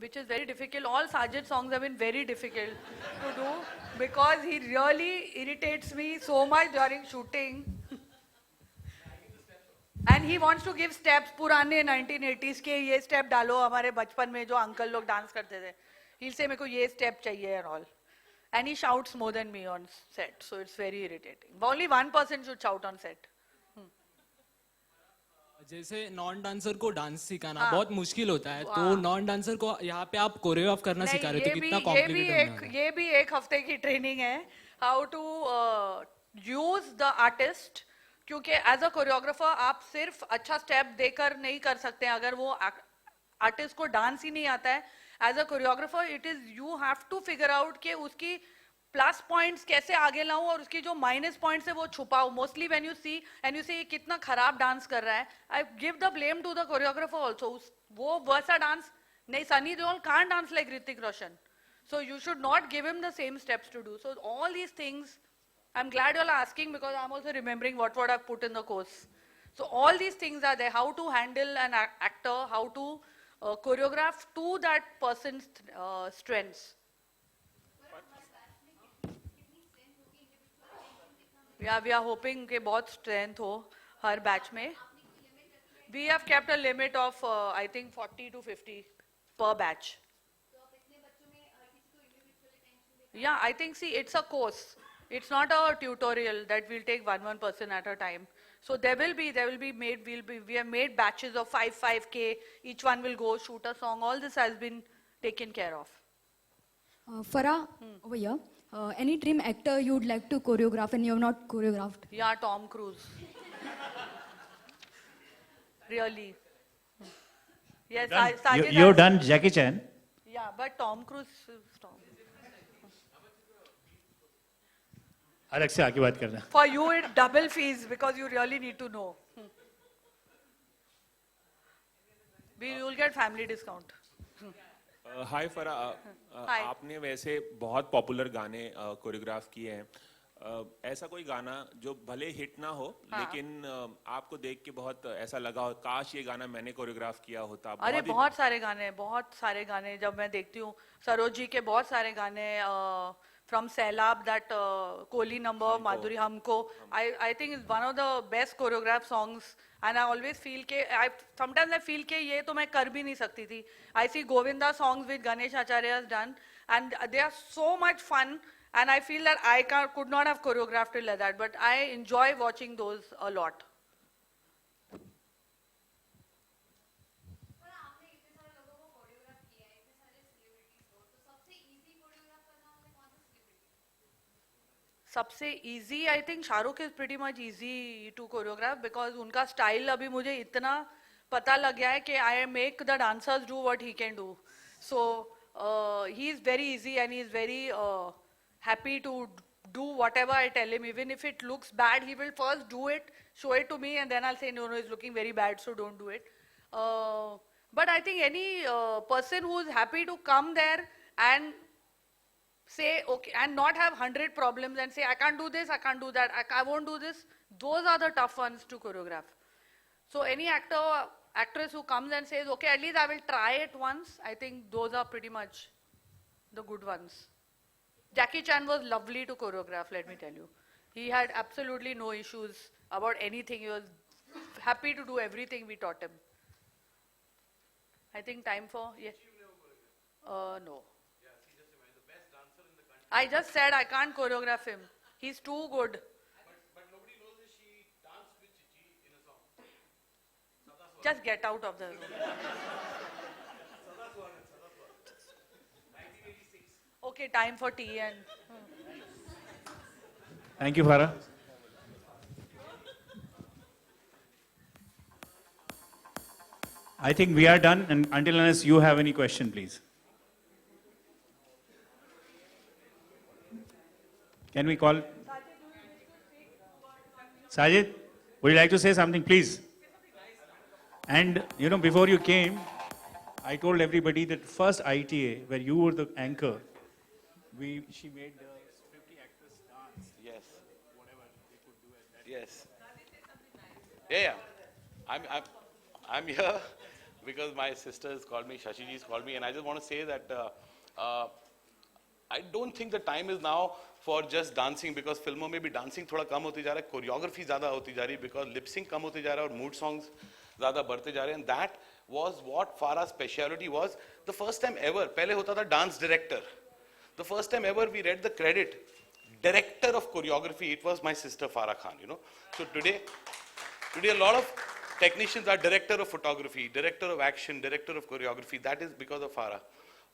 which is very difficult. All Sajid songs have been very difficult to do because he really irritates me so much during shooting. And he wants to give steps पुराने 1980s के ये step डालो हमारे बचपन में जो uncle लोग dance करते थे. He'll say मेरे को ये step चाहिए and all. And he shouts more than me on set, so it's very irritating. Only one person should shout on set. जैसे नॉन डांसर को डांस सिखाना बहुत मुश्किल होता है, तो नॉन डांसर को यहाँ पे आप कोरियोग्राफ करना सिखा रहे हो, तो कितना कॉम्प्लिकेटेड है? ये भी एक हफ्ते की ट्रेनिंग है, how to use the artist, क्योंकि एज अ कोरियोग्राफर आप सिर्फ अच्छा स्टेप देकर नहीं कर सकते अगर वो आर्टिस्ट को डांस ही नहीं आता है. As a choreographer it is you have to figure out कि उसकी प्लस पॉइंट्स कैसे आगे लाऊं और उसकी जो माइनस पॉइंट्स है वो छुपाऊं. Mostly when you see and you say कितना खराब डांस कर रहा है, I give the blame to the choreographer also. वो वैसा डांस नहीं, Sunny Deol can't dance like Hrithik Roshan, so you should not give him the same steps to do. So all these things, I'm glad you're asking because I'm also remembering what I've put in the course. So all these things are there, how to handle an actor, how to choreograph to that person's strengths. Yeah, we are hoping कि बहुत strength हो हर batch में. We have kept a limit of I think 40 to 50 per batch. Yeah, I think, see, it's a course. It's not a tutorial that we'll take one person at a time. So there will be we have made batches of 5K. Each one will go shoot a song. All this has been taken care of. Farah, over here. Any dream actor you'd like to choreograph and you have not choreographed? Yeah, Tom Cruise. Really. Yes, you've done Jackie Chan. Yeah, but Tom Cruise is Tom. अलग से आगे बात करना. For you, it's double fees because you really need to know. We will get family discount. हाय फरा, आपने वैसे बहुत popular गाने कोरियोग्राफ किए हैं. ऐसा कोई गाना जो भले हिट ना हो, लेकिन आपको देख के बहुत ऐसा लगा हो काश ये गाना मैंने कोरियोग्राफ किया होता? अरे बहुत सारे गाने जब मैं देखती हूँ, सरोज जी के बहुत सारे गाने, from Sailab, that Kohli number, Madhuri Humko, I think is one of the best choreographed songs. And I always feel ke, sometimes I feel ke ye to main kar bhi nahi sakti thi. I see Govinda songs which Ganesh Acharya has done, and they are so much fun. And I feel that I could not have choreographed it like that, but I enjoy watching those a lot. सबसे easy, I think Shahrukh is pretty much easy to choreograph because उनका style अभी मुझे इतना पता लग गया है कि I make the dancers do what he can do. So he is very easy and he is very happy to do whatever I tell him. Even if it looks bad, he will first do it, show it to me, and then I'll say, no, it's looking very bad, so don't do it. But I think any person who is happy to come there and say, okay, and not have 100 problems and say, I can't do this, I can't do that, I won't do this, those are the tough ones to choreograph. So any actress who comes and says, okay, at least I will try it once, I think those are pretty much the good ones. Jackie Chan was lovely to choreograph, let me tell you. He had absolutely no issues about anything. He was happy to do everything we taught him. I think time for, yes. No. I just said I can't choreograph him. He's too good. But nobody knows that she danced with Chichi in a song. Just get out of the room. 1986. Okay, time for tea and... Thank you, Farah. I think we are done, and until unless you have any question, please. Can we call? Sajid, would you like to say something, please? And, you know, before you came, I told everybody that first ITA, where you were the anchor, she made the 50 actors dance. Yes. Whatever they could do at that. Yes. Yeah. I'm here. because my sisters called me, Shashi ji's called me, and I just want to say that I don't think the time is now for just dancing, because फिल्मों में भी dancing थोड़ा कम होती जा रहा है, choreography ज़्यादा होती जा रही है, because lip sync कम होते जा रहा है और mood songs ज़्यादा बढ़ते जा रहे हैं. And that was what Farah's speciality was. The first time ever, पहले होता था dance director. The first time ever we read the credit, director of choreography, it was my sister Farah Khan, you know. So today a lot of technicians are director of photography, director of action, director of choreography. That is because of Farah.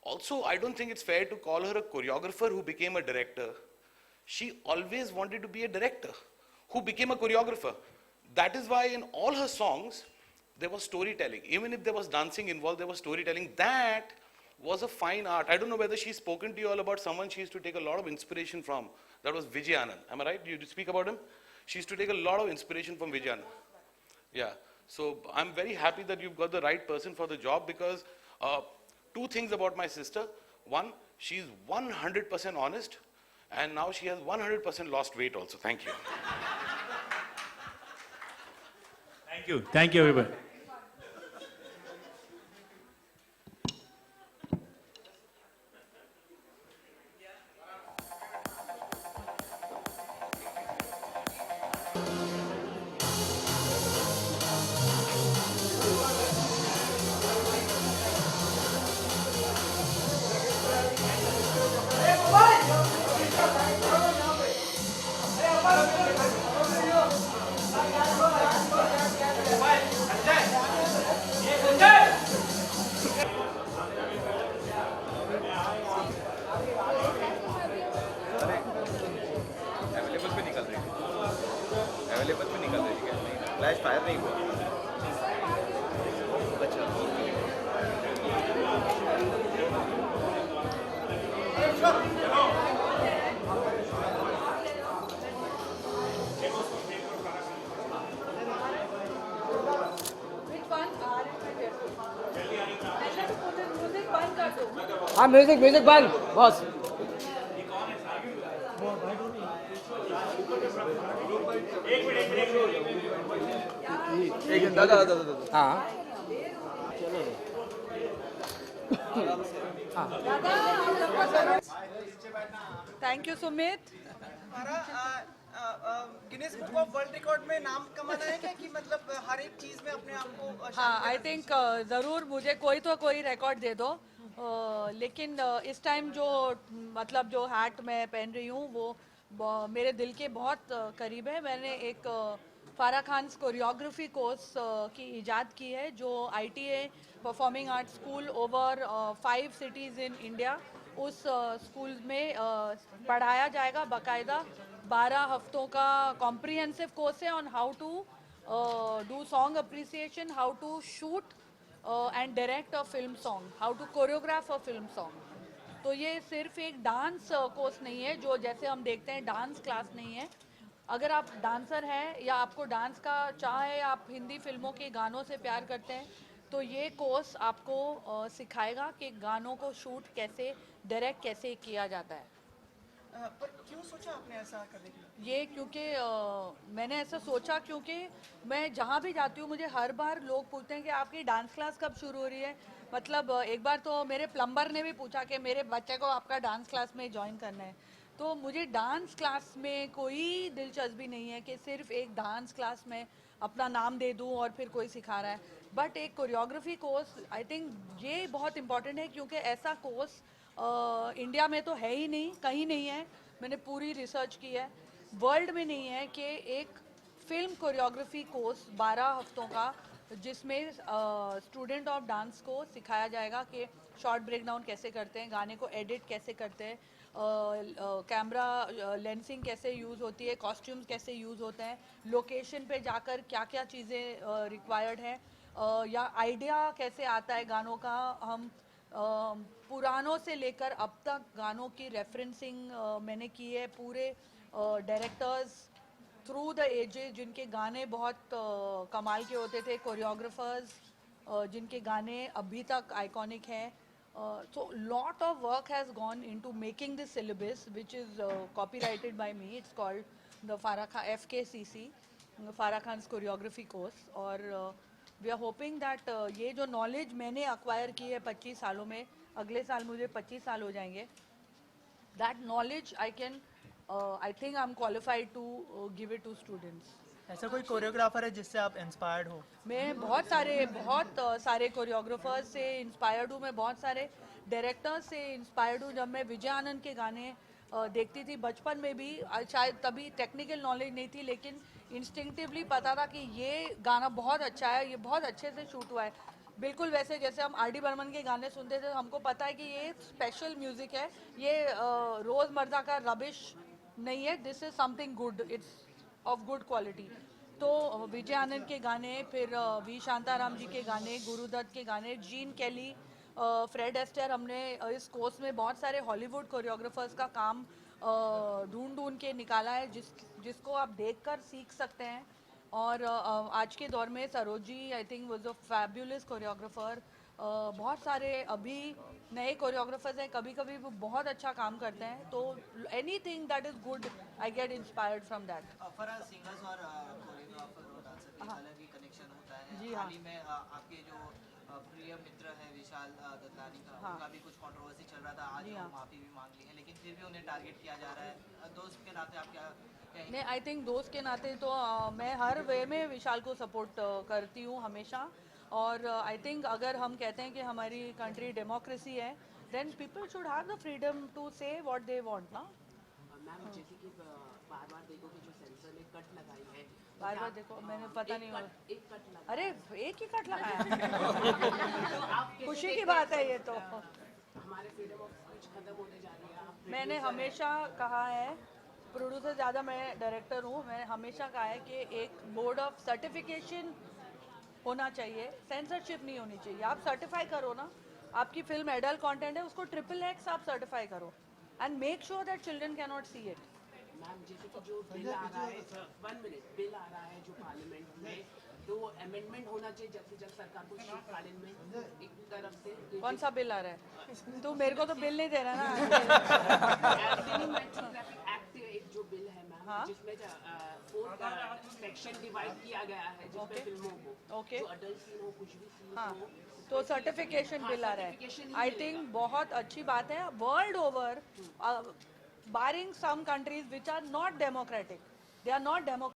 Also, I don't think it's fair to call her a choreographer who became a director. She always wanted to be a director who became a choreographer. That is why in all her songs, there was storytelling. Even if there was dancing involved, there was storytelling. That was a fine art. I don't know whether she's spoken to you all about someone she used to take a lot of inspiration from. That was Vijay Anand. Am I right? You speak about him? She used to take a lot of inspiration from Vijay Anand. Yeah. So I'm very happy that you've got the right person for the job, because two things about my sister. One, she's 100% honest, and now she has 100% lost weight also. Thank you. Thank you. Thank you, everybody. Available पे निकल रही है, available पे निकल रही है, flash fire नहीं हुआ. अच्छा Which one? Music बंद कर दो. हाँ म्यूजिक बंद बॉस. एक दादा दादा दादा हाँ Thank you, Sumit. Guinness book of world record में नाम कमाना है क्या, कि मतलब हर एक चीज में अपने आप को हाँ, आई थिंक ज़रूर मुझे कोई तो कोई रिकॉर्ड दे दो. लेकिन इस टाइम जो मतलब जो हैट मैं पहन रही हूँ वो मेरे दिल के बहुत करीब है. मैंने एक फारा खान कोरियोग्राफी कोर्स की इजाद की है, जो ITA performing art school over 5 cities in India. उस स्कूल में पढ़ाया जाएगा. बाकायदा 12 हफ्तों का कॉम्प्रिहेंसिव कोर्स है on how to do song appreciation, how to shoot and direct a film song, how to choreograph a film song. तो ये सिर्फ एक डांस कोर्स नहीं है, जो जैसे हम देखते हैं डांस क्लास नहीं है. अगर आप डांसर हैं या आपको डांस का चाह है या आप हिंदी फिल्मों के गानों से प्यार करते हैं, तो ये कोर्स आपको सिखाएगा कि गानों को शूट कैसे, डायरेक्ट कैसे किया जाता है. पर क्यों सोचा आपने ऐसा करने के लिए? ये क्योंकि मैंने ऐसा सोचा क्योंकि मैं जहाँ भी जाती हूँ मुझे हर बार लोग पूछते हैं कि आपकी डांस क्लास कब शुरू हो रही है. मतलब एक बार तो मेरे प्लम्बर ने भी पूछा कि मेरे बच्चे को आपका डांस क्लास में ज्वाइन करना है. तो मुझे डांस क्लास में कोई दिलचस्पी नहीं है कि सिर्फ एक डांस क्लास में अपना नाम दे दूँ और फिर कोई सिखा रहा है. बट एक कोरियोग्राफी कोर्स आई थिंक ये बहुत इंपॉर्टेंट है, क्योंकि ऐसा कोर्स इंडिया में तो है ही नहीं, कहीं नहीं है. मैंने पूरी रिसर्च की है, वर्ल्ड में नहीं है कि एक फिल्म कोरियोग्राफी कोर्स 12 हफ्तों का, जिसमें स्टूडेंट ऑफ डांस को सिखाया जाएगा कि शॉर्ट ब्रेक डाउन कैसे करते हैं, गाने को एडिट कैसे करते हैं, कैमरा लेंसिंग कैसे यूज़ होती है, कॉस्ट्यूम्स कैसे यूज़ होते हैं, लोकेशन पे जाकर क्या क्या चीज़ें रिक्वायर्ड हैं, या आइडिया कैसे आता है गानों का. हम पुरानों से लेकर अब तक गानों की रेफरेंसिंग मैंने की है. पूरे डायरेक्टर्स थ्रू द एजेस जिनके गाने बहुत कमाल के होते थे, कोरियोग्राफर्स जिनके गाने अभी तक आइकॉनिक हैं. So lot of work has gone into making this syllabus, which is copyrighted by me. It's called the Farah Khan FKCC, Farah Khan's choreography course. और वी आर होपिंग दैट ये जो knowledge मैंने acquire की है 25 सालों में, अगले साल मुझे 25 साल हो जाएंगे, that knowledge I can, I think I am qualified to give it to students. ऐसा कोई कोरियोग्राफर है जिससे आप इंस्पायर्ड हो? मैं बहुत सारे कोरियोग्राफर्स से इंस्पायर्ड हूँ, मैं बहुत सारे डायरेक्टर्स से इंस्पायर्ड हूँ. जब मैं विजय आनंद के गाने देखती थी बचपन में भी, शायद तभी टेक्निकल नॉलेज नहीं थी, लेकिन इंस्टिंक्टिवली पता था कि ये गाना बहुत अच्छा है, ये बहुत अच्छे से शूट हुआ है. बिल्कुल वैसे जैसे हम आर डी बर्मन के गाने सुनते थे, हमको पता है कि ये स्पेशल म्यूज़िक है, ये रोज़मर्रा का रबिश नहीं है, this is something good, it's of good quality. तो विजय आनंद के गाने, फिर वी शांताराम जी के गाने, गुरुदत्त के गाने, जीन कैली, फ्रेड एस्टेयर, हमने इस कोर्स में बहुत सारे हॉलीवुड कोरियोग्राफर्स का काम ढूंढ के निकाला है, जिसको आप देखकर सीख सकते हैं. और आज के दौर में Sarojini I think was a fabulous choreographer. बहुत सारे अभी नए कोरियोग्राफर्स हैं, कभी कभी वो बहुत अच्छा काम करते हैं. तो anything that is good I get inspired from that. फरा सिंगर्स और कोरियोग्राफर और डांसर के अलग ही कनेक्शन होता है. जी, हाल ही में आपके जो प्रिय मित्र हैं विशाल ददलानी का, उनका भी कुछ कंट्रोवर्सी चल रहा था. आज जी, वो हाँ. माफी भी मांग ली है, लेकिन फिर भी उन्हें टारगेट किया जा रहा है. दोस्त के नाते आप क्या कहेंगे? नहीं, आई थिंक दोस्त के नाते तो मैं हर वे में विशाल को सपोर्ट करती हूँ हमेशा. और आई थिंक अगर हम कहते हैं कि हमारी कंट्री डेमोक्रेसी है, then people should have the freedom to say what they want ना. मैम जैसे कि बार-बार देखो कि जो सेंसर ने कट लगाई है, बार देखो, मैंने पता नहीं हुआ. एक कट लगा, अरे एक ही कट लगाया. खुशी की बात है ये तो. हमारे फ्रीडम ऑफ स्पीच खत्म होने जा रही है. आप मैंने हमेशा कहा है, प्रोड्यूसर ज़्यादा, मैं डायरेक्टर हूँ, मैंने हमेशा कहा है कि एक बोर्ड ऑफ सर्टिफिकेशन होना चाहिए, सेंसरशिप नहीं होनी चाहिए. आप सर्टिफाई करो ना, आपकी फिल्म एडल्ट कंटेंट है, उसको XXX आप सर्टिफाई करो and make sure that children can not see it. Ma'am जैसे कि जो बिल आ रहा है, 1 मिनट, बिल आ रहा है जो पार्लियामेंट में, तो अमेंडमेंट होना चाहिए जल्द से जल्द सरकार को शीतकालीन में एक तरफ से. कौन सा बिल आ रहा है? तू मेरे को तो बिल नहीं दे रहा ना. सिनेमैटोग्राफिक एक्ट एक जो बिल है मैम, हाँ? जिसमें 4 सेक्शन डिवाइड किया गया है, जिसमें फिल्मों को ओके. जो अडल्ट सीन हो, कुछ भी सीन हाँ, हो, तो सर्टिफिकेशन बिल आ रहा है. certification ही आई मिलेगा. थिंक बहुत अच्छी बात है. World over, barring some countries which are not democratic, they are not democratic.